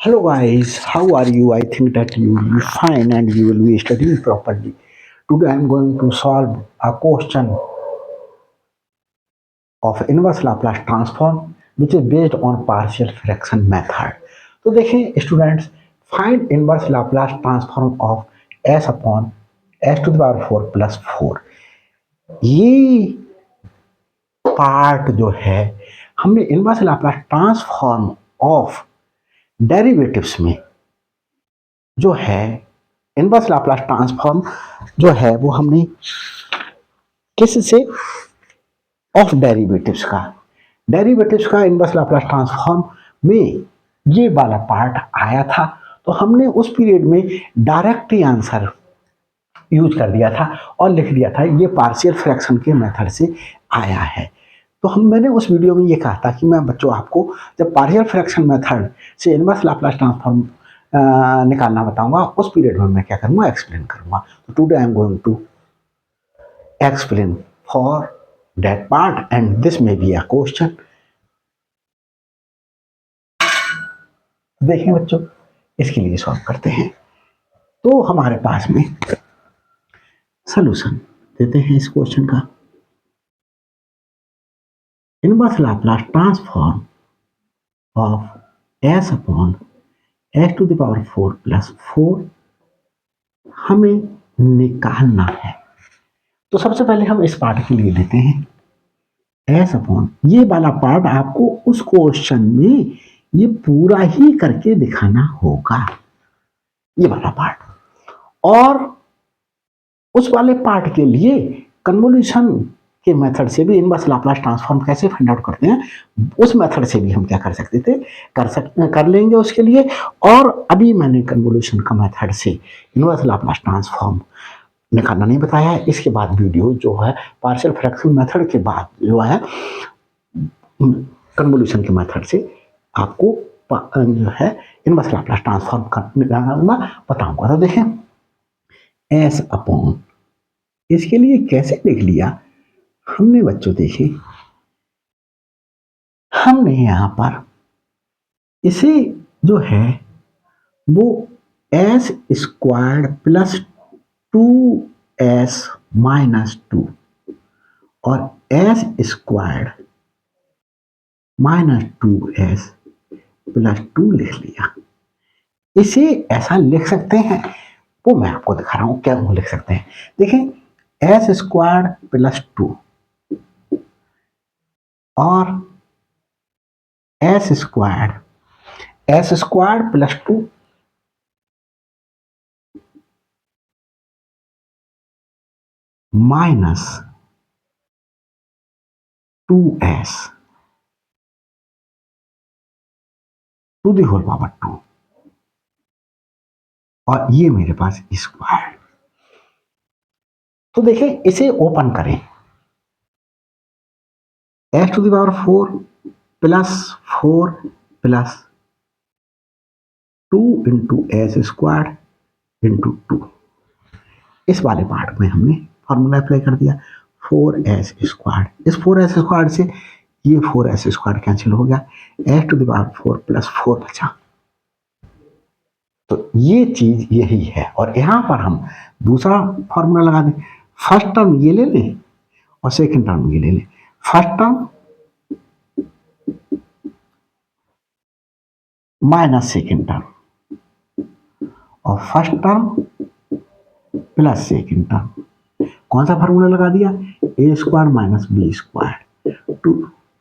Hello guys, how are you? I think that you will be fine and you will be studying properly. Today I am going to solve a question of inverse Laplace transform which is based on partial fraction method. तो देखें students, find inverse Laplace transform of s upon s to the power 4 plus 4। ये part जो है हमने inverse Laplace transform of derivatives में जो है inverse Laplace transform जो है वो हमने किससे ऑफ डेरिवेटिव्स का इनवर्स लाप्लास ट्रांसफॉर्म में ये वाला पार्ट आया था, तो हमने उस पीरियड में डायरेक्ट ही आंसर यूज कर दिया था और लिख दिया था ये पार्शियल फ्रैक्शन के मेथड से आया है। तो मैंने उस वीडियो में ये कहा था कि मैं बच्चों आपको जब पार्शियल फ्रैक्शन मेथड से इनवर्स लाप्लास ट्रांसफॉर्म निकालना बताऊंगा, उस पीरियड में मैं क्या करूंगा, एक्सप्लेन करूंगा। तो today I am going to explain for that part and this may be a question. देखें बच्चों, इसके लिए सॉल्व करते हैं। तो हमारे पास में सॉल्यूशन देते हैं इस क्वेश्चन का। Inverse Laplace transform of s upon s to the power 4 plus 4 हमें निकालना है। तो सबसे पहले हम इस पार्ट के लिए लेते हैं s अपॉन, ये वाला पार्ट आपको उस क्वेश्चन में ये पूरा ही करके दिखाना होगा, ये वाला पार्ट। और उस वाले पार्ट के लिए कन्वोल्यूशन के मेथड से भी इनवर्स लाप्लास ट्रांसफॉर्म कैसे फाइंड आउट करते हैं, उस मेथड से भी हम क्या कर सकते थे, कर लेंगे उसके लिए। और अभी मैंने कन्वोल्यूशन का मेथड से इनवर्स लाप्लास ट्रांसफॉर्म निकालना नहीं बताया है। इसके बाद वीडियो जो है पार्शियल फ्रैक्शन मेथड के बाद जो है कन्वोल्यूशन के मेथड से आपको जो है इनवर्स लाप्लास ट्रांसफॉर्म निकालना बताऊंगा। तो देखें s अपॉन, इसके लिए कैसे लिख लिया हमने बच्चों, देखें हमने यहां पर इसे जो है वो s squared plus 2s minus 2 और s squared minus 2s plus 2 लिख लिया। इसे ऐसा लिख सकते हैं, वो मैं आपको दिखा रहा हूं क्या वो लिख सकते हैं। देखें s स्क्वायर्ड प्लस 2 और s squared plus 2 minus 2s to the whole power 2 और ये मेरे पास स्क्वायर। तो देखें इसे ओपन करें, s to the power 4 plus 4 plus 2 into s square into 2। इस वाले पार्ट में हमने फॉर्मूला अप्लाई कर दिया 4s स्क्वायर। इस 4s स्क्वायर से ये 4s स्क्वायर कैंसिल हो गया, s to the power 4 plus 4 बचा। तो ये चीज यही है। और यहां पर हम दूसरा फॉर्मूला लगा दें, फर्स्ट टर्म ये ले लें और सेकंड टर्म ये ले लें। First term minus second term और first term plus second term. कौन सा फार्मूला लगा दिया, A square minus B square to.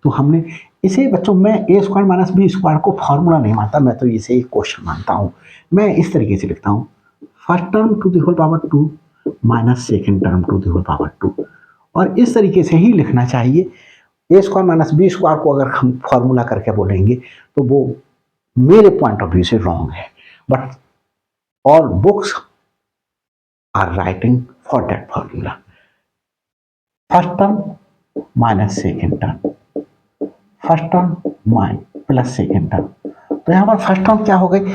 तो हमने इसे बच्चों, मैं A square minus B square को फार्मूला नहीं मानता, मैं तो इसे एक क्वेश्चन मानता हूं। मैं इस तरीके से लिखता हूं, first term to the whole power 2 minus second term to the whole power 2। और इस तरीके से ही लिखना चाहिए। A square minus B square को अगर हम फॉर्मूला करके बोलेंगे तो वो मेरे पॉइंट ऑफ व्यू से रॉन्ग है, but all books are writing for that formula. First term minus second term, first term minus plus second term. तो यहां पर फर्स्ट टर्म क्या हो गई,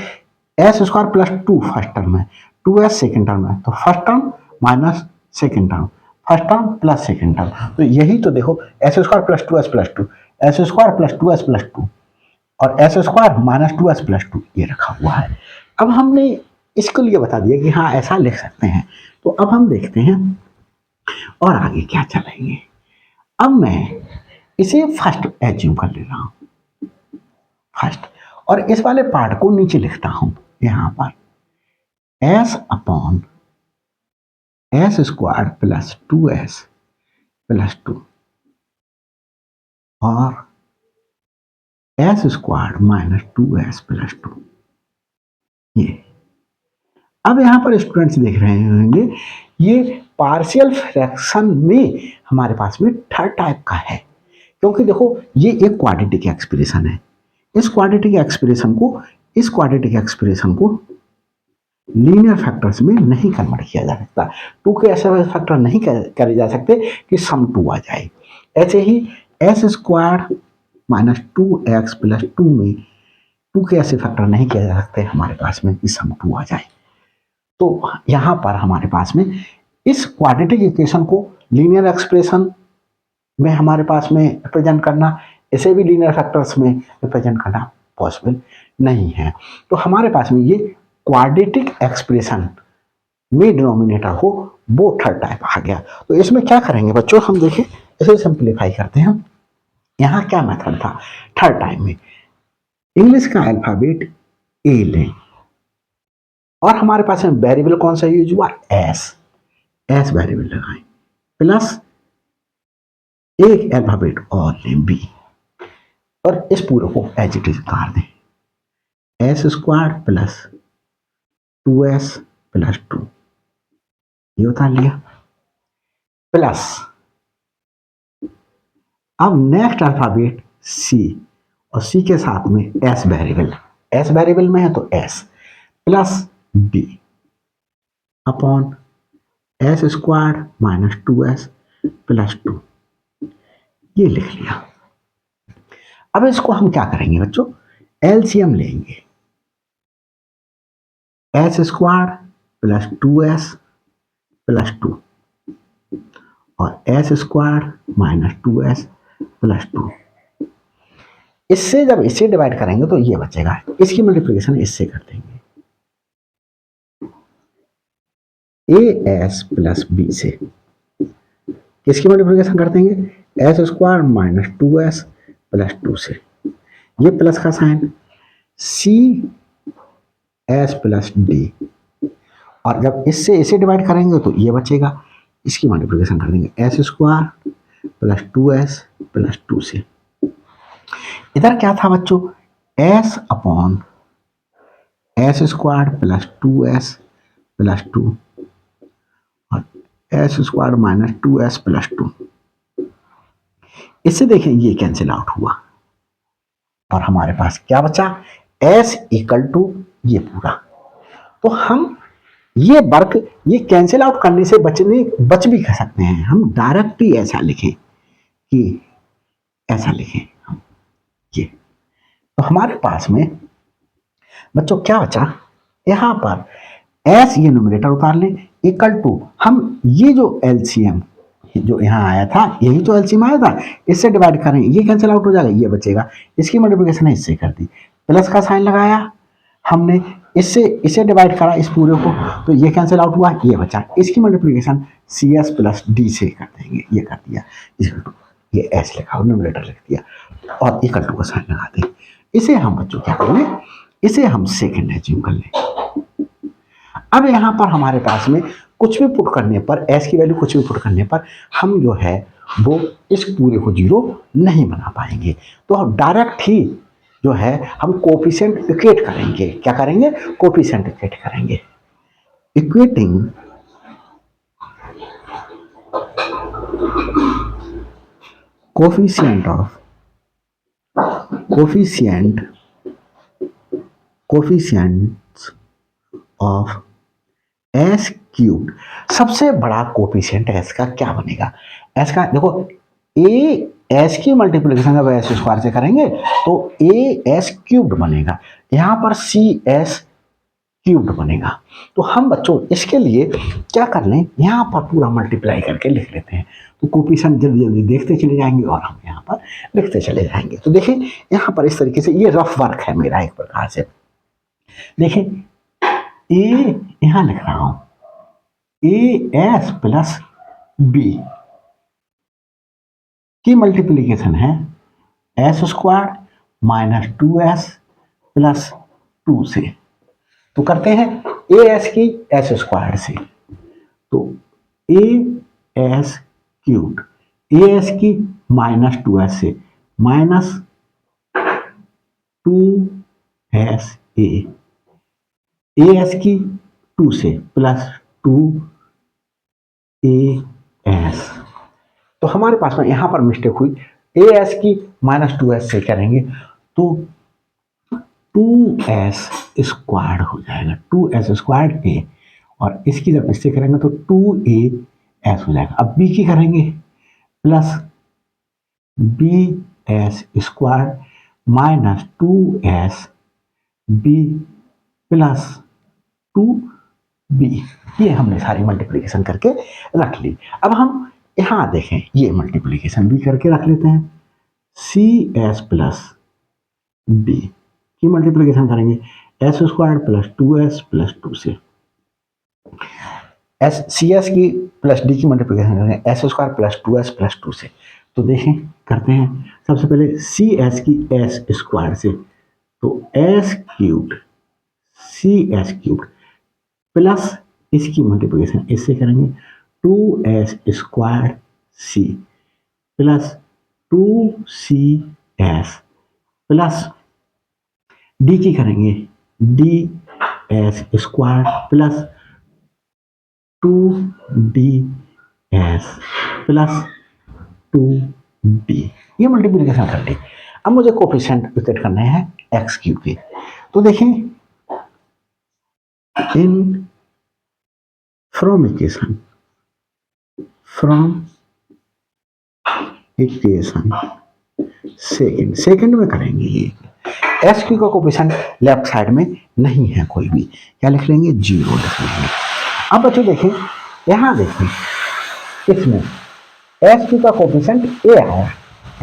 S square plus 2 first term है, 2s सेकंड टर्म है। तो first term minus second term, first term plus second term. तो यही तो देखो, S square plus 2s plus 2, s square plus 2s plus 2 और s square minus 2s plus 2 ये रखा हुआ है। अब हमने इसके लिए बता दिया कि हाँ ऐसा लिख सकते हैं। तो अब हम देखते हैं और आगे क्या चलेंगे। अब मैं इसे फर्स्ट एज्यूम कर ले रहा हूं, फर्स्ट, और इस वाले पार्ट को नीचे लिखता हूं यहां पर S upon s square plus 2s plus 2 और s square minus 2s plus 2। ये अब यहां पर स्टूडेंट्स देख रहे होंगे ये पार्शियल फ्रैक्शन में हमारे पास में थर्ड टाइप का है, क्योंकि देखो ये एक क्वाड्रेटिक एक्सप्रेशन है। इस क्वाड्रेटिक एक्सप्रेशन को लीनियर फैक्टर्स में नहीं कन्वर्ट किया जा सकता। टू के ऐसे फैक्टर नहीं करे जा सकते कि सम 2 आ जाए। ऐसे ही S square minus 2x plus 2 में 2 के ऐसे फैक्टर नहीं किए जा सकते हमारे पास में कि सम 2 आ जाए। तो यहां पर हमारे पास में इस क्वाड्रेटिक इक्वेशन को लीनियर एक्सप्रेशन में हमारे पास में रिप्रेजेंट करना, इसे भी लीनियर फैक्टर्स में रिप्रेजेंट करना पॉसिबल नहीं है। तो हमारे पास में ये क्वाड्रेटिक एक्सप्रेशन में डिनोमिनेटर हो वो थर्ड टाइप आ गया। तो इसमें क्या करेंगे बच्चों, हम देखें इसे सिंप्लीफाई करते हैं। यहाँ क्या मेथड था थर्ड टाइप में, इंग्लिश का अल्फाबेट ए लें और हमारे पास में वेरिएबल कौन सा यूज हुआ, एस वेरिएबल लगाएं, प्लस एक अल्फाबेट और लें बी, और इस पूरे को एज इट इज उतार दें, S square plus 2s plus 2 ये उतार लिया, प्लस अब नेक्स्ट अल्फाबेट सी और सी के साथ में एस वेरिएबल में है तो s plus b upon s square minus 2s plus 2 ये लिख लिया। अब इसको हम क्या करेंगे बच्चों, एलसीएम लेंगे, S square plus 2s plus 2 और s square minus 2s plus 2। इससे जब इसे डिवाइड करेंगे तो ये बचेगा, इसकी मल्टीप्लिकेशन इससे कर देंगे ए एस प्लस बी से, किसकी मल्टीप्लिकेशन कर देंगे, S square minus 2s plus 2 से, ये प्लस का sign c s plus d, और जब इससे इसे डिवाइड करेंगे तो ये बचेगा, इसकी मल्टीप्लिकेशन कर देंगे S square plus 2s plus 2 से। इधर क्या था बच्चों, S upon s square plus 2s plus 2 और s square minus 2s plus 2। इससे देखें ये कैंसिल आउट हुआ और हमारे पास क्या बचा, s इक्वल टू ये पूरा। तो हम ये वर्क ये कैंसिल आउट करने से बच भी कर सकते हैं, हम डायरेक्ट ही ऐसा लिखें कि ऐसा लिखें हम ये। तो हमारे पास में बच्चों क्या बचा, यहां पर s ये न्यूमरेटर उतार लें इक्वल टू, हम ये जो एलसीएम जो यहाँ आया था यही तो एलसीएम आया था, इससे डिवाइड करें ये कैंसिल आउट हो जाएगा, ये बचेगा, इसकी मल्टीप्लिकेशन इससे कर दी, प्लस का साइन लगाया हमने, इससे इसे डिवाइड करा इस पूरे को तो ये कैंसिल आउट हुआ, ये बचा, इसकी multiplication c s plus d से कर देंगे, ये कर दिया, ये एस लिखा न्यूमरेटर लिख दिया और इक्वल टू का साइन लगा दें। इसे हम बच्चों क्या कर लें, इसे हम सेकेंड एज्यूम कर लें। अब यहाँ पर हमारे पास में कुछ भी पुट करने पर, एस की वैल्यू कुछ भी पुट करने पर हम जो है वो इस पूरे को जीरो नहीं बना पाएंगे। तो हम डायरेक्ट ही जो है हम कोफिशिएंट इक्वेट करेंगे, क्या करेंगे, कोफिशिएंट इक्वेट करेंगे, equating coefficient of S cube. सबसे बड़ा कोफिशिएंट एस का क्या बनेगा, एस का देखो ए एस की मल्टीप्लिकेशन जब एस स्क्वायर से करेंगे तो ए एस क्यूब्ड बनेगा, यहां पर सी एस क्यूब्ड बनेगा। तो हम बच्चों इसके लिए क्या कर लें, यहां पर पूरा मल्टीप्लाई करके लिख लेते हैं। कोफिशिएंट जल्दी जल्दी देखते चले जाएंगे और हम यहाँ पर लिखते चले जाएंगे। तो देखिए यहाँ पर इस तरीके से ये रफ वर्क है मेरा एक प्रकार से। देखिए ए यहाँ लिख रहा हूं ए एस प्लस बी की मल्टीप्लीकेशन है S square minus 2s plus 2 से। तो करते हैं ए एस की एस स्क्वायर से, तो A S cube A S की माइनस 2s से माइनस 2s ए एस की 2 से प्लस 2as। तो हमारे पास में यहां पर मिस्टेक हुई, एस की माइनस 2s से करेंगे तो 2s स्क्वायर हो जाएगा, 2s स्क्वायर ए, और इसकी जब इससे करेंगे तो 2as हो जाएगा। अब बी की करेंगे plus b s square minus 2s b plus 2b। ये हमने सारी मल्टीप्लिकेशन करके रख ली। अब हम यहां देखें, ये मल्टीप्लिकेशन भी करके रख लेते हैं। सी एस प्लस बी की मल्टीप्लिकेशन करेंगे s square plus 2s plus 2 से। एस सी एस की प्लस डी की मल्टीप्लिकेशन करेंगे s square plus 2s plus 2 से। तो देखें करते हैं, सबसे पहले सी एस की एस स्क्वायर से, तो s cube c s cube plus इसकी मल्टीप्लिकेशन इससे करेंगे 2s square c plus 2cs plus d की करेंगे d s square plus 2ds plus 2d। ये मल्टीप्लिकेशन कर ली। अब मुझे कोफिशिएंट इक्वेट करने हैं एक्स क्यूब के। तो देखें इन फ्रॉम इक्वेशन सेकंड में करेंगे। ये एस क्यू का कोफिशिएंट लेफ्ट साइड में नहीं है कोई भी, क्या लिख लेंगे 0 लिख लेंगे। अब बच्चों देखें, यहां देखें इसमें एस क्यू का कोफिशिएंट ए आया,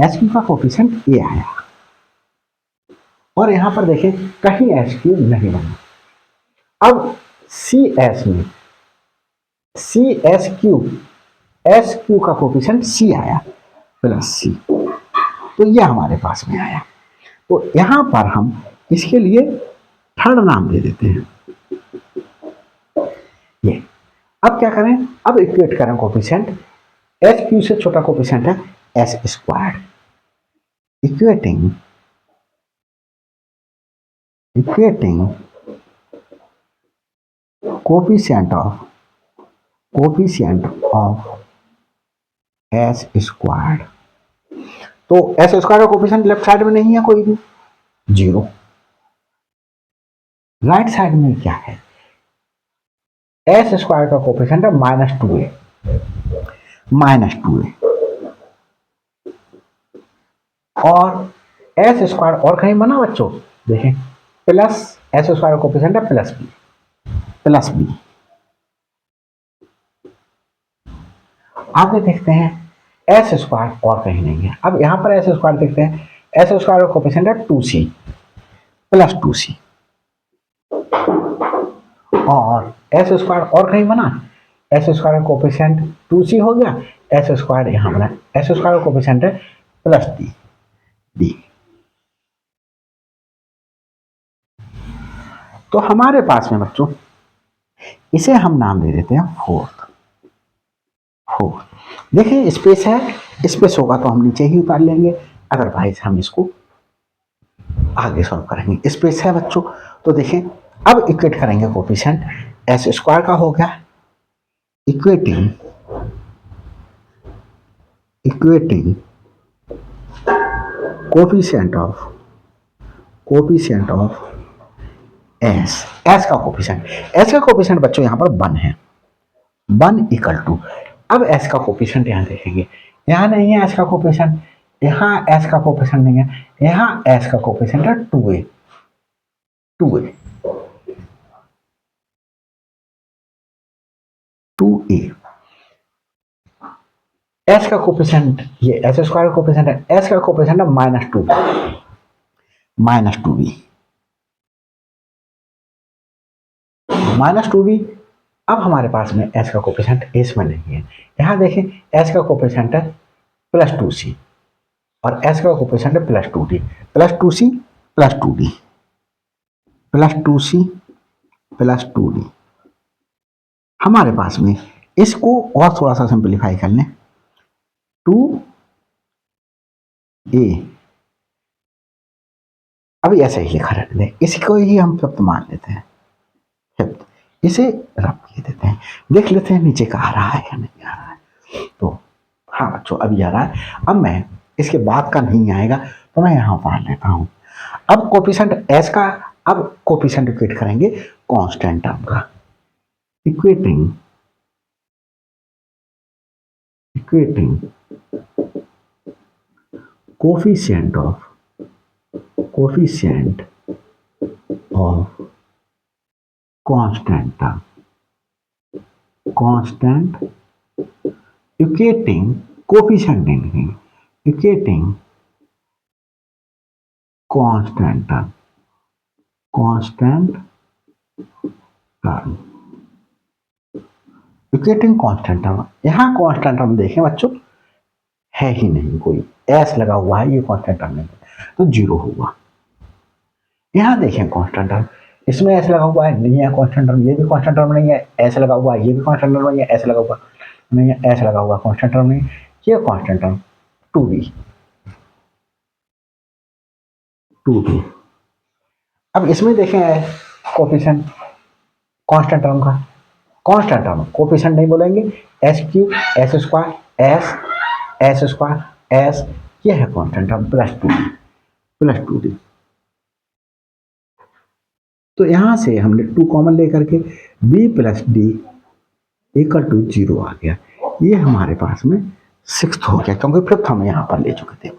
एस क्यू का कोफिशिएंट ए आया, और यहां पर देखें कहीं एस क्यू नहीं बना। अब सी एस में सी एस क्यू का कोफिशिएंट सी आया प्लस सी, तो यह हमारे पास में आया। तो यहां पर हम इसके लिए थर्ड नाम दे देते हैं ये। अब क्या करें, अब इक्वेट करें कोफिशिएंट, एस क्यू से छोटा कोफिशिएंट है S square, equating coefficient of S square. तो एस स्क्वायर का कोफिशिएंट लेफ्ट साइड में नहीं है कोई भी, 0। राइट साइड में क्या है, एस स्क्वायर का कोफिशिएंट है -2a, और एस स्क्वायर और कहीं बना बच्चों, देखें प्लस एस स्क्वायर का कोफिशिएंट है प्लस बी। आगे देखते हैं एस स्क्वायर और कहीं नहीं है। अब यहां पर एस स्क्वायर देखते हैं, एस स्क्वायर का कोफिशिएंट है 2c प्लस 2c, और एस स्क्वायर और कहीं बना, एस स्क्वायर का कोफिशिएंट 2c हो गया, एस स्क्वायर यहां बना, एस स्क्वायर का कोफिशिएंट है प्लस डी। तो हमारे पास में बच्चों इसे हम नाम दे देते हैं फोर्थ। देखिए स्पेस है, स्पेस होगा तो हम नीचे ही उतार लेंगे, अदरवाइज हम इसको आगे सॉल्व करेंगे। स्पेस है बच्चों, तो देखें अब इक्वेट करेंगे कोफिशिएंट, एस स्क्वायर का हो गया इक्वेटिंग कोफिशिएंट ऑफ एस का कोफिशिएंट बच्चों यहां पर 1 है, 1 इक्वल टू, अब एस का कोफिशिएंट यहां देखेंगे, यहां नहीं है एस का कोफिशिएंट, यहां एस का कोफिशिएंट नहीं है, यहां एस का कोफिशिएंट है 2a। एस का कोफिशिएंट, ये एस स्क्वायर का कोफिशिएंट है, एस का कोफिशिएंट है -2, -2b, -2b। अब हमारे पास में एस का कोफिशिएंट एस में नहीं है। यहाँ देखें, एस का कोफिशिएंट है +2c और एस का कोफिशिएंट है +2d, +2c +2d, +2c +2d। हमारे पास में इसको और थोड़ा सा सिंप्लीफाई कर लें, 2a, अभी ऐसे ही लिखा रहने दें, इसी को ही हम फिफ्थ मान लेते हैं, फिफ्थ, इसे रब ले देते हैं, देख लेते हैं नीचे का आ रहा है या नहीं आ रहा है। तो हाँ बच्चों, अभी आ रहा है। अब मैं इसके बाद का नहीं आएगा तो मैं यहाँ मान लेता हूँ। अब कोफिशिएंट एस का, अब कोफिशिएंट इक्वेट करेंगे कांस्टेंट टर्म का, equating coefficient of constant equating coefficient नहीं, equating constant term, equating constant term. यहाँ कांस्टेंट टर्म देखें बच्चों, है ही नहीं कोई, एस लगा हुआ है, ये कांस्टेंट टर्म नहीं, तो जीरो होगा। यहाँ देखें कांस्टेंट टर्म, इसमें एस लगा हुआ है, नहीं है कांस्टेंट टर्म, ये भी कांस्टेंट टर्म नहीं है, एस लगा हुआ है, ये भी कांस्टेंट टर्म नहीं है, एस लगा हुआ नहीं है, एस लगा हुआ कांस्टेंट टर्म नहीं, ये कांस्टेंट टर्म 2b। अब इसमें देखें कोफिशिएंट कांस्टेंट टर्म का, कांस्टेंट टर्म कोफिशिएंट नहीं बोलेंगे, s³ s² s² s, ये है कांस्टेंट टर्म +2d। तो यहां से हमने 2 कॉमन लेकर के b + d = 0 आ गया। ये हमारे पास में सिक्स्थ हो गया, क्योंकि फिफ्थ हम यहां पर ले चुके थे।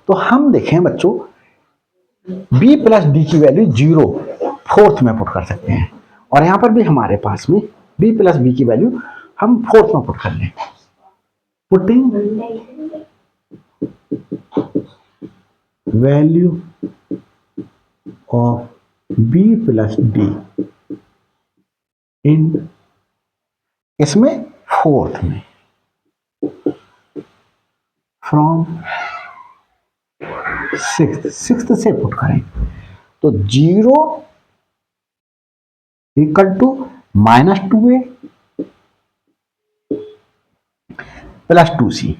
तो हम देखें बच्चों, b + d की वैल्यू 0 फोर्थ में पुट कर सकते हैं, और यहां पर भी हमारे पास में b + b की वैल्यू हम फोर्थ में पुट कर लें, putting value of b + d इन, इसमें फोर्थ में, फ्रॉम सिक्स्थ से पुट करें, तो 0 = -2a + 2c,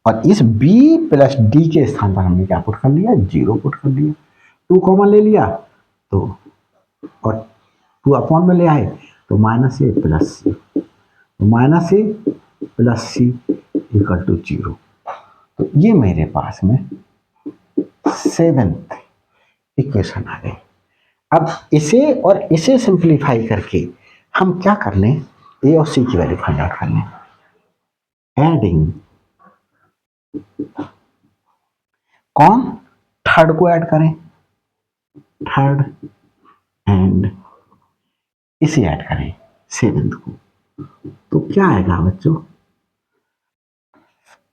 और इस b + d के स्थान पर हमने क्या पुट कर लिया, 0 पुट कर दिया, 2 कॉमन ले लिया तो, और 2 अपॉन में ले आए तो -a + c, -a + c = 0। तो ये मेरे पास में 7th इक्वेशन आ गई। अब इसे और इसे सिंप्लीफाई करके हम क्या कर लें, ए और सी की वैल्यू फाइंड आउट कर लें, एडिंग, कौन, थर्ड को ऐड करें, थर्ड एंड इसे ऐड करें 7th को, तो क्या आएगा बच्चों,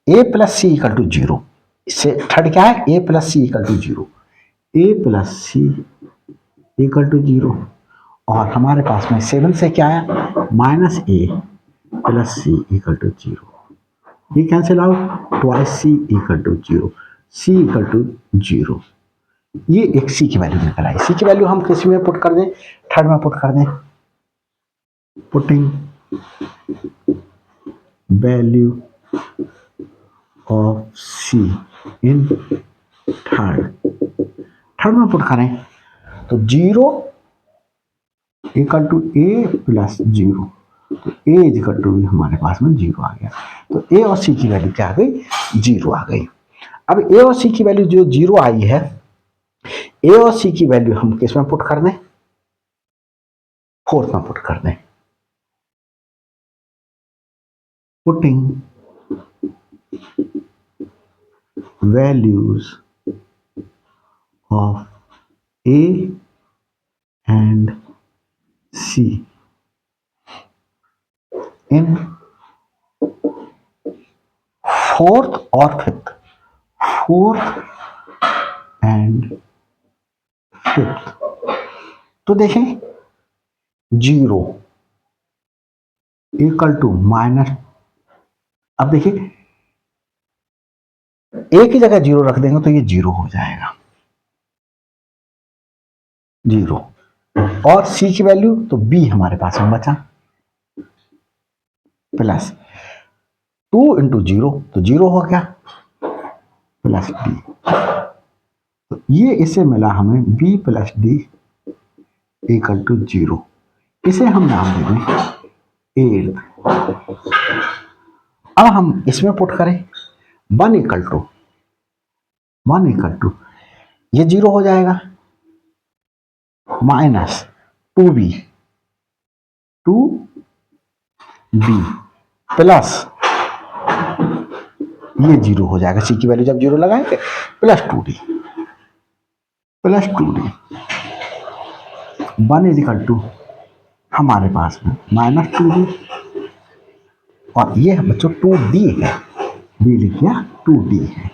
a + c = 0, इससे थर्ड क्या है, a + c = 0, a + c = 0, और हमारे पास में 7 से क्या आया, -a + c = 0, ये cancel out, twice c = 0, c = 0, ये एक c की वैल्यू निकल आई। c की वैल्यू हम किसी में पुट कर दें, थर्ड में पुट कर दें, putting value of c in third में पुट करें, तो 0 = a + 0, तो a = हमारे पास में 0 आ गया। तो a और c की वैल्यू क्या आ गई, 0 आ गई। अब a और c की वैल्यू जो 0 आई है, a और c की वैल्यू हम किस में पुट कर दें, फोर्थ में पुट कर दें, putting values of a and c in fourth और फिफ्थ, फोर्थ एंड फिफ्थ। तो देखें 0 इक्वल टू माइनस, अब देखिए एक ही जगह 0 रख देंगे तो ये 0 हो जाएगा, 0। और c की वैल्यू तो b हमारे पास में बचा, प्लस 2 इंटू 0 तो 0 हो गया, प्लस d। तो ये इससे मिला हमें b plus d equal to 0। इसे हम नाम दे दें 8। अब हम इसमें पुट करें 1 इक्वल टू ये 0 हो जाएगा, माइनस 2b प्लस ये 0 हो जाएगा, c की वैल्यू जब 0 लगाएंगे, plus 2d 1 is equal to हमारे पास में माइनस 2d, और ये बच्चों 2d है, d लिख दिया 2d है,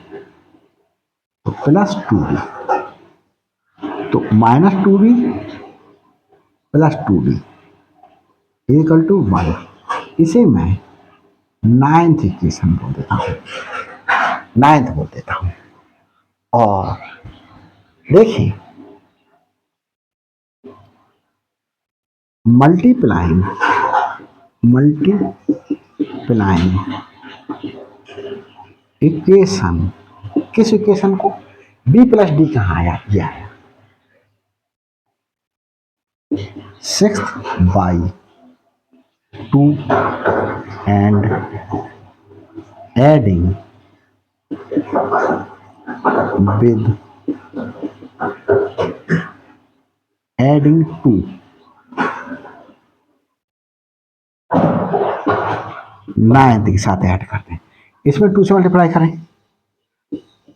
तो प्लस 2d, तो minus 2d plus 2d equal to 1। इसे मैं 9th इक्वेशन बोल देता हूँ, 9th बोल देता हूँ। और देखिए मल्टीप्लाइंग इक्वेशन, किस इक्वेशन को, b प्लस डी कहाँ आया, ये आया 6 by 2 and adding with 2 9 के साथ ऐड करते हैं, इसमें 2 से मल्टीप्लाई करें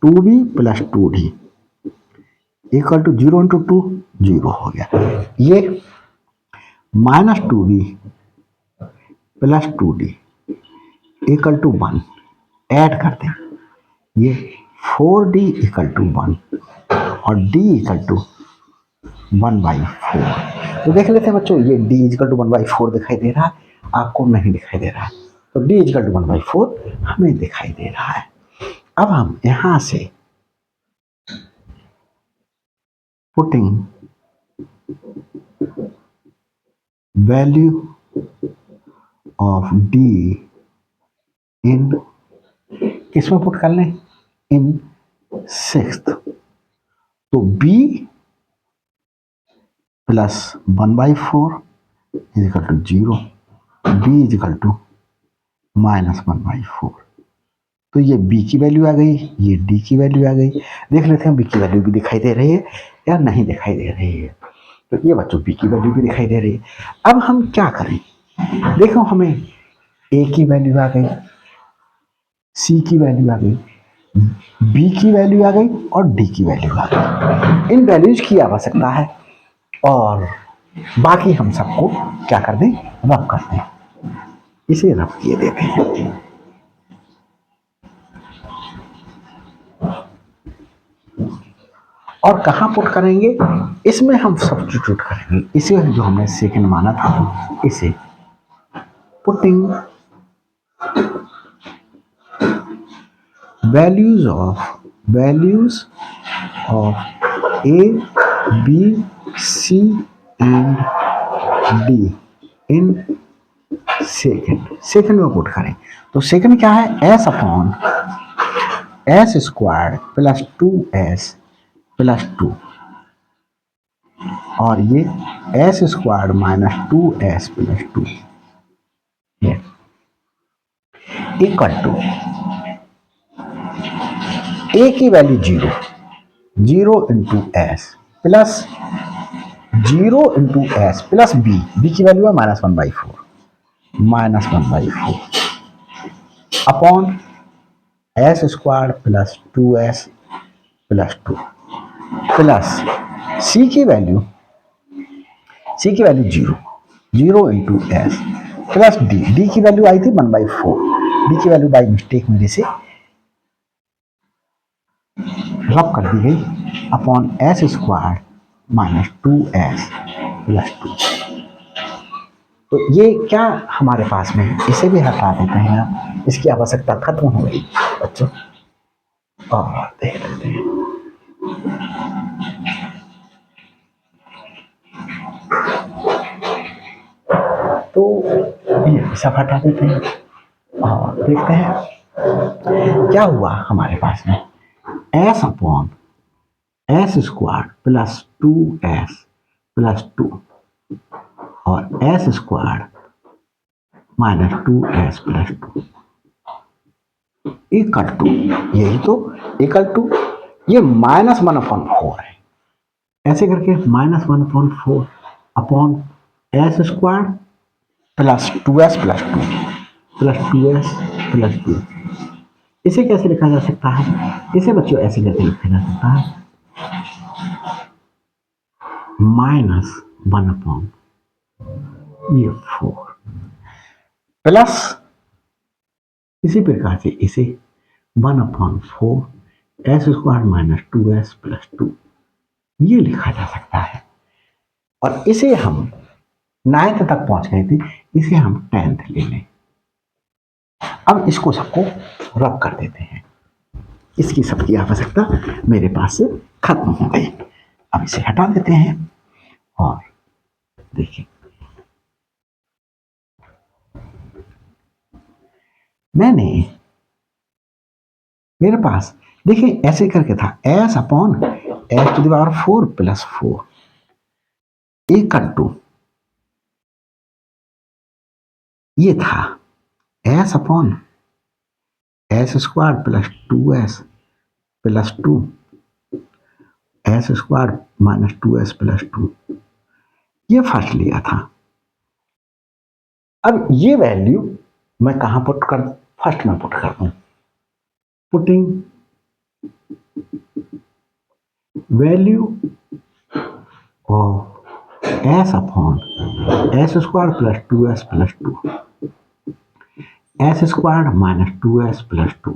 2b plus 2d equal to 0 into 2 0 हो गया, ये minus 2b plus 2d equal to 1 add करते हैं, ये 4d इक्वल टू 1 और d इक्वल टू 1/4। तो देख लेते हैं बच्चों, ये d इक्वल टू 1/4 दिखाई दे रहा है, आपको नहीं दिखाई दे रहा है, तो d इक्वल टू 1/4 हमें दिखाई दे रहा है। अब हम यहां से putting value of d in, किसमें पुट कर लें, इन 6th, तो b plus 1/4 is equal to 0, b is equal to minus 1/4। तो ये b की वैल्यू आ गई, ये d की वैल्यू आ गई। देख लेते हैं b की वैल्यू भी दिखाई दे रही है या नहीं दिखाई दे रही है। तो ये बच्चों b की वैल्यू भी दिखाई दे रही है। अब हम क्या करें, देखो हमें a की वैल्यू आ गई, c की वैल्यू आ गई, b की वैल्यू आ गई और d की वैल्यू आ गई। इन वैल्यूज की आवश्यकता है और बाकी हम सबको क्या कर दें, रब कर दें, इसे रब किए देते हैं। और कहां पुट करेंगे, इसमें हम सब्स्टिट्यूट करेंगे, इसे जो हमने सेकंड माना था, इसे putting values of a b c and d in second में पुट करें। तो सेकंड क्या है, s upon s square plus 2s plus 2, और ये s square minus 2s plus 2 equal to a की value 0 into s plus 0 into s plus b की value है -1/4 upon s square plus 2s plus 2 plus c की value 0 into s plus d की value आई थी 1/4, D की value by mistake मेरे से रब कर दी गई upon s square minus 2s plus 2। तो ये क्या हमारे पास में है, इसे भी हटा देते हैं आप, इसकी आवश्यकता खत्म हो गई बच्चों। और देख लेते हैं, तो ये सब हटा देते हैं और देखते हैं क्या हुआ हमारे पास में। S upon s square plus 2s plus 2 और s square minus 2s plus 2 equal to, यही तो इक्वल टू, ये -1/4 है, ऐसे करके -1/4 upon s square plus 2s plus 2 plus 2s plus 2। इसे कैसे लिखा जा सकता है, इसे बच्चों ऐसे करके लिखा जा सकता है -1/4 ये 4 प्लस इसी प्रकार से इसे 1/4 s square minus 2s plus 2 ये लिखा जा सकता है। और इसे हम 9th तक पहुंच गए थे, इसे हम 10th ले लें। अब इसको सबको रब कर देते हैं, इसकी सबकी आवश्यकता मेरे पास से खत्म हो गई। अब इसे हटा देते हैं और देखिए मैंने, मेरे पास देखिए ऐसे करके था s upon s to the power 4 plus 4 equal to, ये था s upon s square plus 2s plus 2 s square minus 2s plus 2, ये फर्स्ट लिया था। अब ये वैल्यू मैं कहां पुट कर, फर्स्ट में पुट कर दूं, putting value of s upon s square plus 2s plus 2 s square minus 2s plus 2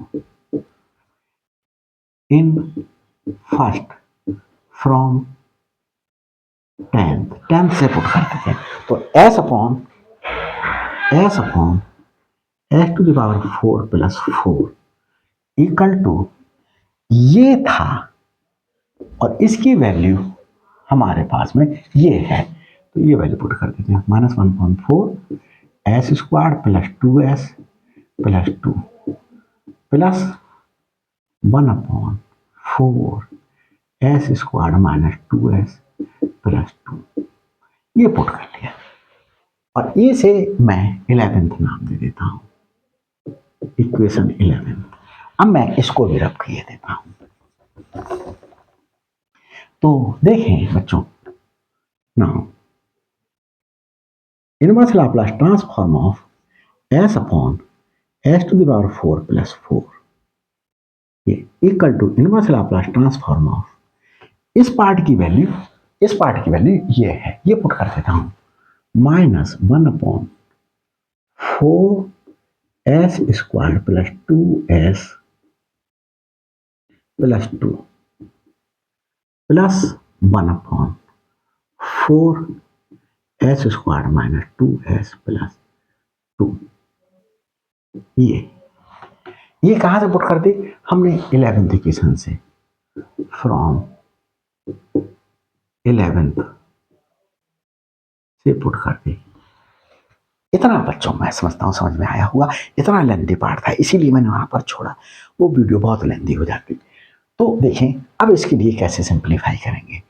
in first from 10th से पुट कर देते हैं। तो s upon s to the power 4 plus 4 equal to, ये था और इसकी वैल्यू हमारे पास में ये है, तो ये वैल्यू पुट कर देते हैं -1/4 s square plus 2s plus 2 plus 1/4 s square minus 2s plus 2, ये पुट कर लिया और ये से मैं 11th नाम दे देता हूं, इक्वेशन 11। अब मैं इसको भी रब किए देता हूं। तो देखें बच्चों, now inverse Laplace transform of s upon s to the power 4 plus 4 ये equal to inverse Laplace transform of, इस पार्ट की वैल्यू, इस पार्ट की वैल्यू ये है, ये पुट कर देता हूं -1/4 s square plus 2s plus 2 plus 1/4 s square minus 2s plus 2। ये कहां से पुट कर दी हमने, 11th इक्वेशन से, फ्रॉम 11th से पुट कर दी। इतना बच्चों मैं समझता हूं समझ में आया हुआ, इतना लेंथी पार्ट था इसीलिए मैंने वहां पर छोड़ा, वो वीडियो बहुत लेंथी हो जाती। तो देखें अब इसके लिए कैसे सिंप्लीफाई करेंगे,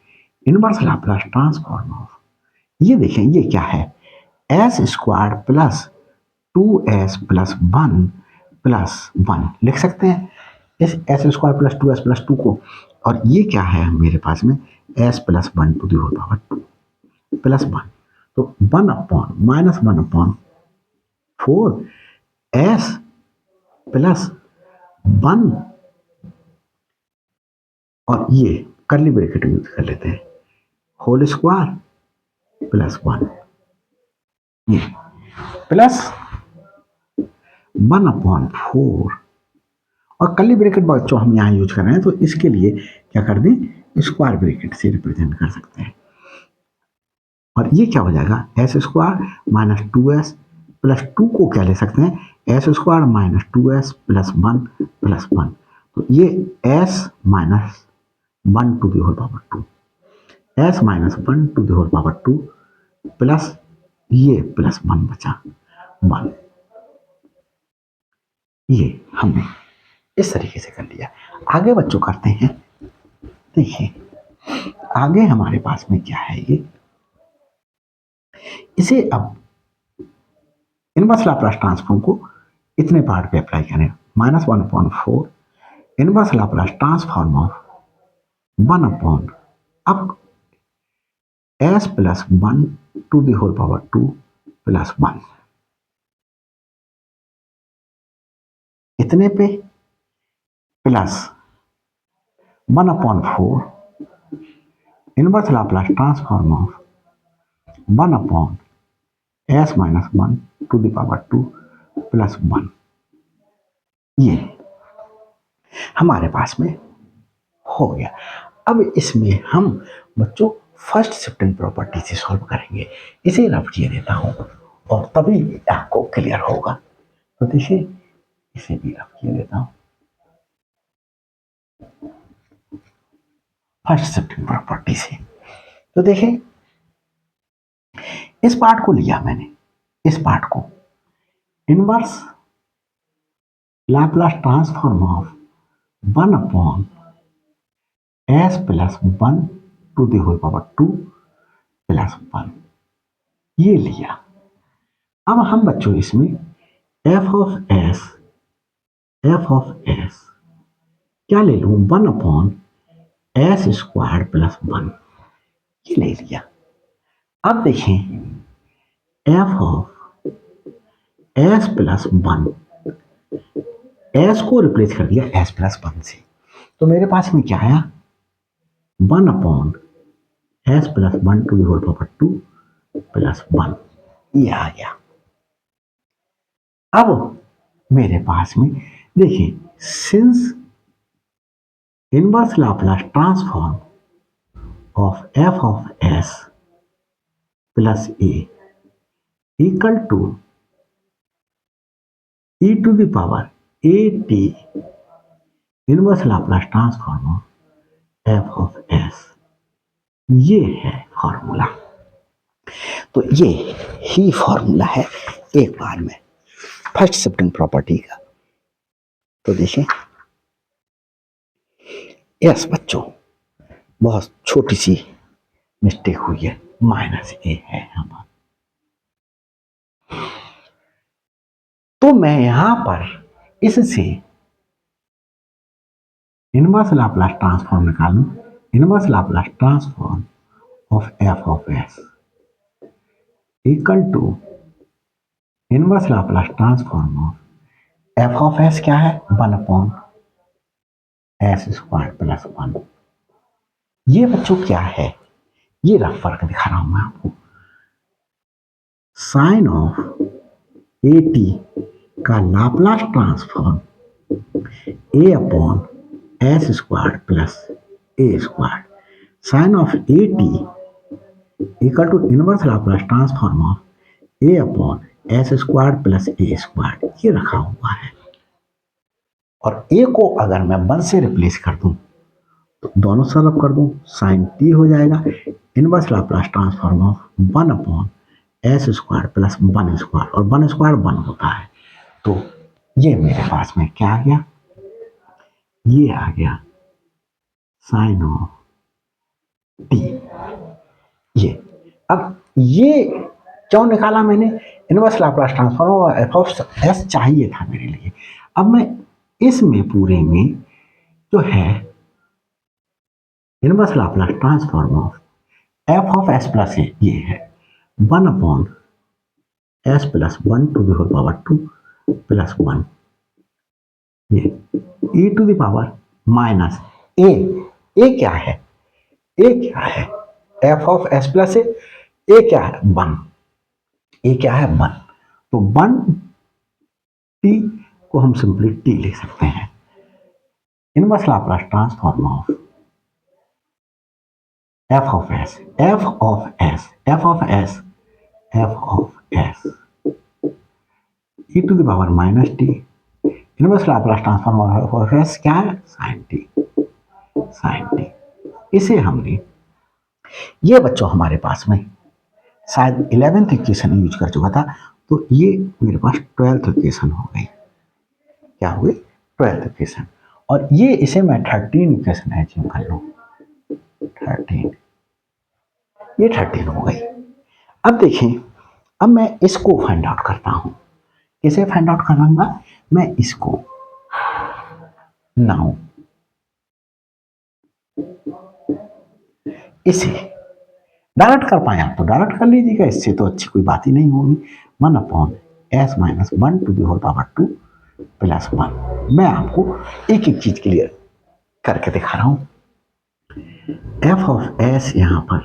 इनवर्स लाप्लास ट्रांसफॉर्म ऑफ, ये देखें ये क्या है, S square plus 2s plus 1 plus 1 लिख सकते हैं इस S square plus 2s plus 2 को, और ये क्या है मेरे पास में s plus 1 to the whole power 2 plus 1, तो 1/-1/4 s प्लस 1 और ये करली ब्रैकेट यूज कर लेते हैं होल स्क्वायर प्लस 1, ये प्लस 1/4, और कर्ली ब्रैकेट बच्चों हम यहाँ यूज कर रहे हैं तो इसके लिए क्या कर दें, स्क्वायर ब्रैकेट से रिप्रेजेंट कर सकते हैं। और ये क्या हो जाएगा, S square minus 2s plus 2 को क्या ले सकते हैं, s square minus 2s plus 1 plus 1, तो ये s minus 1 to the whole power 2, s minus 1 to the whole power 2 plus ये प्लस 1 बचा 1। ये हमने इस तरीके से कर लिया। आगे बच्चों करते हैं, देखिए आगे हमारे पास में क्या है, ये इसे अब इनवर्स लाप्लास ट्रांसफॉर्म को इतने पार्ट पे अप्लाई करें, -1/4 इनवर्स लाप्लास ट्रांसफॉर्म ऑफ 1 अब s plus 1 to the whole power 2 plus 1 इतने पे plus 1/4 inverse Laplace transform of 1/s minus 1 to the power 2 plus 1। ये हमारे पास में हो गया। अब इसमें हम बच्चों फर्स्ट शिफ्टिंग प्रॉपर्टी से सॉल्व करेंगे। इसे रफ किए देता हूं और तभी आपको क्लियर होगा। तो देखिए इसे भी रफ किए देता हूं। फर्स्ट शिफ्टिंग प्रॉपर्टी से तो देखिए इस पार्ट को लिया मैंने, इस पार्ट को inverse Laplace transform of 1/s plus 1 to the whole power 2 plus 1 ये लिया। अब हम बच्चों इसमें f ऑफ s क्या ले लूं, 1/s स्क्वायर प्लस 1 ये ले लिया। अब देखें f of s plus 1, s को रिप्लेस कर दिया s प्लस 1 से, तो मेरे पास में क्या आया, 1/s plus 1 to the whole power 2 plus 1 ये आ गया। अब मेरे पास में देखिए since inverse Laplace transform of f of s plus a equal to e to the power at inverse Laplace transform of f of s, ये है फॉर्मूला। तो ये ही फॉर्मूला है एक बार में फर्स्ट शिफ्टिंग प्रॉपर्टी का। तो देखिए यस बच्चों बहुत छोटी सी मिस्टेक हुई है, -a है हमारा। तो मैं यहां पर इससे इनवर्स लाप्लास ट्रांसफॉर्म निकालूं, inverse Laplace transform of f of s equal to inverse Laplace transform of f of s क्या है, 1/s स्क्वायर प्लस 1। ये बच्चों क्या है, ये रफ फर्क दिखा रहा हूं मैं आपको। साइन ऑफ at का Laplace transform a/s square plus a square, sine of at equal to inverse Laplace transform of a/s square plus a square, ये रखा हुआ है। और a को अगर मैं 1 से रिप्लेस कर दूं तो दोनों सरल कर दूं, साइन t हो जाएगा inverse Laplace transform of 1/s square plus 1 square, और 1 स्क्वायर 1 होता है। तो ये मेरे पास में क्या आ गया, ये आ गया साइन ऑफ t। ये अब ये क्यों निकाला मैंने, इनवर्स लाप्लास ट्रांसफॉर्म और f ऑफ s चाहिए था मेरे लिए। अब मैं इसमें पूरे में जो है inverse Laplace transform of f of s plus a ये है 1/s plus 1 to the whole power 2 plus 1, ये e to the power minus a क्या है, a क्या है, f of s plus a क्या है 1, a क्या है 1, तो 1t को हम सिंपली t लिख सकते हैं। Inverse Laplace transform of f of s e to the power minus T. Inverse Laplace transform of f of s क्या है? sin t। इसे हमने, ये बच्चों हमारे पास में शायद 11th इक्वेशन यूज कर चुका था, तो ये मेरे पास 12th इक्वेशन हो गई। क्या हो गई? 12th equation. और ये इसे मैं 13 इक्वेशन अचीव कर लूँ। 13, ये 13 हो गई। अब देखिए, अब मैं इसको फाइंड आउट करता हूं। किसे फाइंड आउट करूंगा? मैं इसको। नाउ इसे डायरेक्ट कर पाए आप तो डायरेक्ट कर लीजिएगा, इससे तो अच्छी कोई बात ही नहीं होगी। 1/s minus 1 to the whole power 2 plus 1। मैं आपको एक एक चीज क्लियर करके दिखा रहा हूं। f ऑफ s यहां पर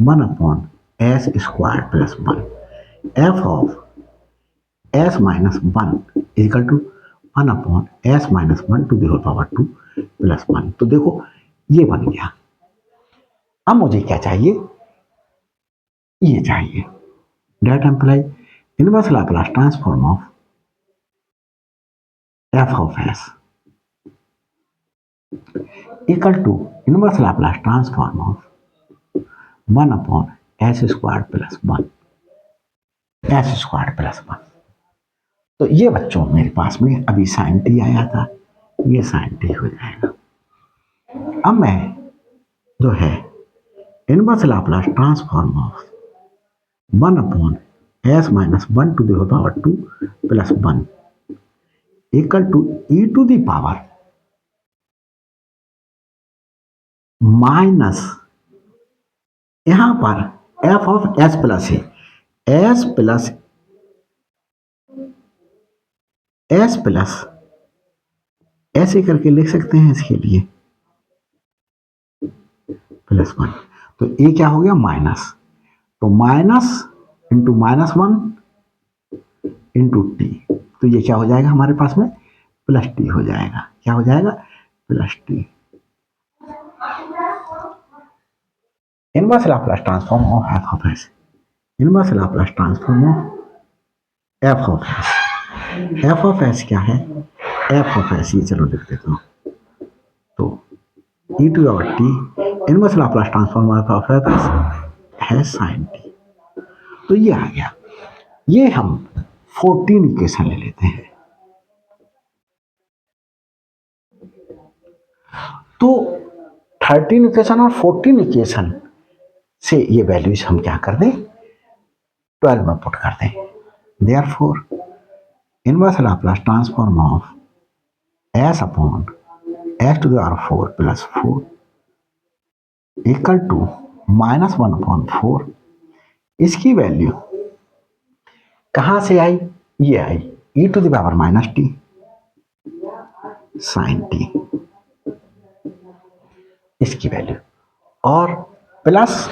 1/s square plus 1, f of s minus 1 equal to 1/s minus 1 to the whole power 2 plus 1। तो देखो ये बन गया। अब मुझे क्या चाहिए? ये चाहिए। That implies inverse Laplace transform of f of s equal to inverse Laplace transform of 1/s square plus 1, s square plus 1। तो ये बच्चों मेरे पास में अभी sin t आया था, ये sin t हो जाएगा। अब मैं जो है inverse Laplace transform of 1/s minus 1 to the whole power 2 plus 1 equal to e to the power minus, यहां पर f ऑफ s प्लस है, s प्लस ऐसे करके लिख सकते हैं इसके लिए प्लस 1। तो ये क्या हो गया? माइनस। तो minus into minus 1 into T, तो ये क्या हो जाएगा हमारे पास में? प्लस टी हो जाएगा। क्या हो जाएगा? Plus T. Inverse Laplace transform of f of s, inverse Laplace transform of f of s। f of s क्या है? f ऑफ s, ये चलो लिख देता हूं। तो e to power t inverse Laplace transform of f of s है sin t। तो ये आ गया। ये हम 14 इक्वेशन ले लेते हैं। तो 13 इक्वेशन और 14 इक्वेशन से ये वैल्यूज हम क्या कर दें? 12 में पुट कर दें। Therefore inverse Laplace transform of s upon s to the power 4 plus 4 equal to minus 1/4। इसकी वैल्यू कहां से आई? ये आई e to the power minus t sin t, इसकी वैल्यू, और प्लस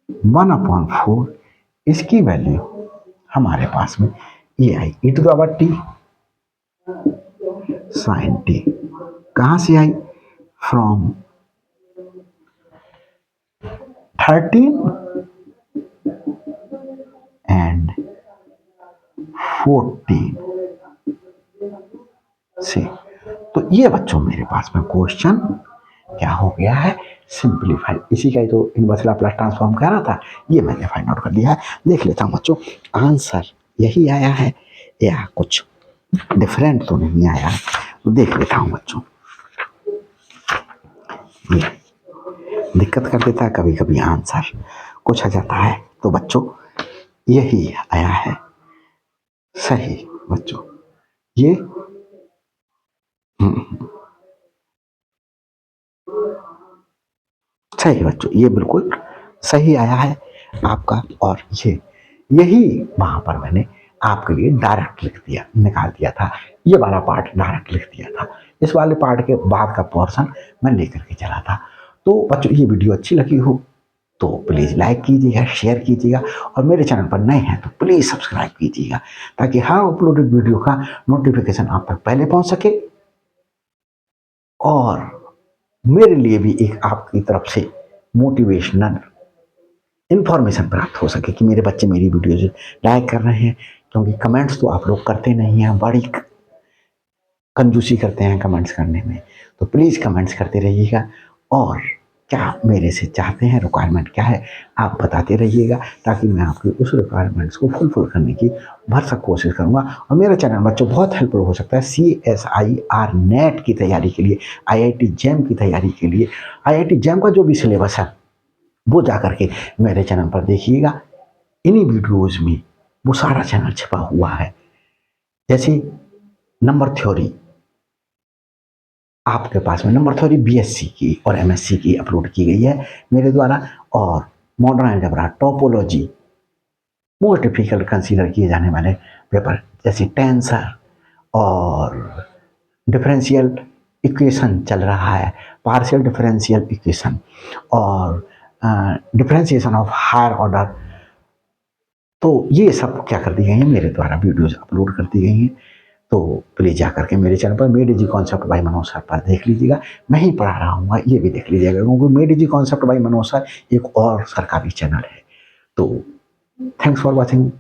1/4 इसकी वैल्यू हमारे पास में ये आई e to the power t sin t। कहां से आई? फ्रॉम 13 एंड 14 से। तो ये बच्चों मेरे पास में क्वेश्चन क्या हो गया है? सिंप्लीफाइड। इसी का ही तो इनवर्स लाप्लास ट्रांसफॉर्म कह रहा था, ये मैंने फाइंड आउट कर लिया है। देख लेता हूं बच्चों आंसर यही आया है या कुछ डिफरेंट तो नहीं आया है, तो देख लेता हूं बच्चों। ये दिक्कत कर देता है कभी कभी, आंसर कुछ आ जाता है। तो बच्चों यही आया है सही बच्चों। ये सही बच्चों, ये बिल्कुल सही आया है आपका। और ये यही वहां पर मैंने आपके लिए डायरेक्ट लिख दिया, निकाल दिया था। ये वाला पार्ट डायरेक्ट लिख दिया था, इस वाले पार्ट के बाद का पोर्शन मैं लेकर के चला था। तो बच्चों ये वीडियो अच्छी लगी हो तो प्लीज़ लाइक कीजिएगा, शेयर कीजिएगा और मेरे चैनल पर नए हैं तो प्लीज़ सब्सक्राइब कीजिएगा ताकि हर अपलोडेड वीडियो का नोटिफिकेशन आप तक पहले पहुंच सके और मेरे लिए भी एक आपकी तरफ से मोटिवेशनल इन्फॉर्मेशन प्राप्त हो सके कि मेरे बच्चे मेरी वीडियोज लाइक कर रहे हैं, क्योंकि कमेंट्स तो आप लोग करते नहीं हैं, बड़ी कंजूसी करते हैं कमेंट्स करने में। तो प्लीज़ कमेंट्स करते रहिएगा और क्या मेरे से चाहते हैं, रिक्वायरमेंट क्या है आप बताते रहिएगा ताकि मैं आपकी उस रिक्वायरमेंट्स को फुलफिल करने की भरसक कोशिश करूँगा। और मेरा चैनल बच्चों बहुत हेल्पफुल हो सकता है CSIR नेट की तैयारी के लिए, IIT JAM की तैयारी के लिए। IIT JAM का जो भी सिलेबस है वो जा करके मेरे चैनल पर देखिएगा, इन्हीं वीडियोज़ में वो सारा चैनल छिपा हुआ है। जैसे नंबर थ्योरी आपके पास में, नंबर थ्योरी BSc की और MSc की अपलोड की गई है मेरे द्वारा, और modern algebra, topology, most difficult consider किए जाने वाले पेपर जैसे टेंसर और डिफरेंशियल इक्वेशन चल रहा है, पार्शियल डिफरेंशियल इक्वेशन और डिफरेंशिएशन ऑफ हायर ऑर्डर, तो ये सब क्या कर दी गई हैं मेरे द्वारा वीडियोज़ अपलोड कर दी गई हैं। तो प्लीज़ जा करके मेरे चैनल पर made easy concept bye Manoj sir पर देख लीजिएगा। मैं ही पढ़ा रहा हूँ, ये भी देख लीजिएगा, क्योंकि made easy concept bye Manoj sir एक और सर का भी चैनल है। तो थैंक्स फॉर वॉचिंग।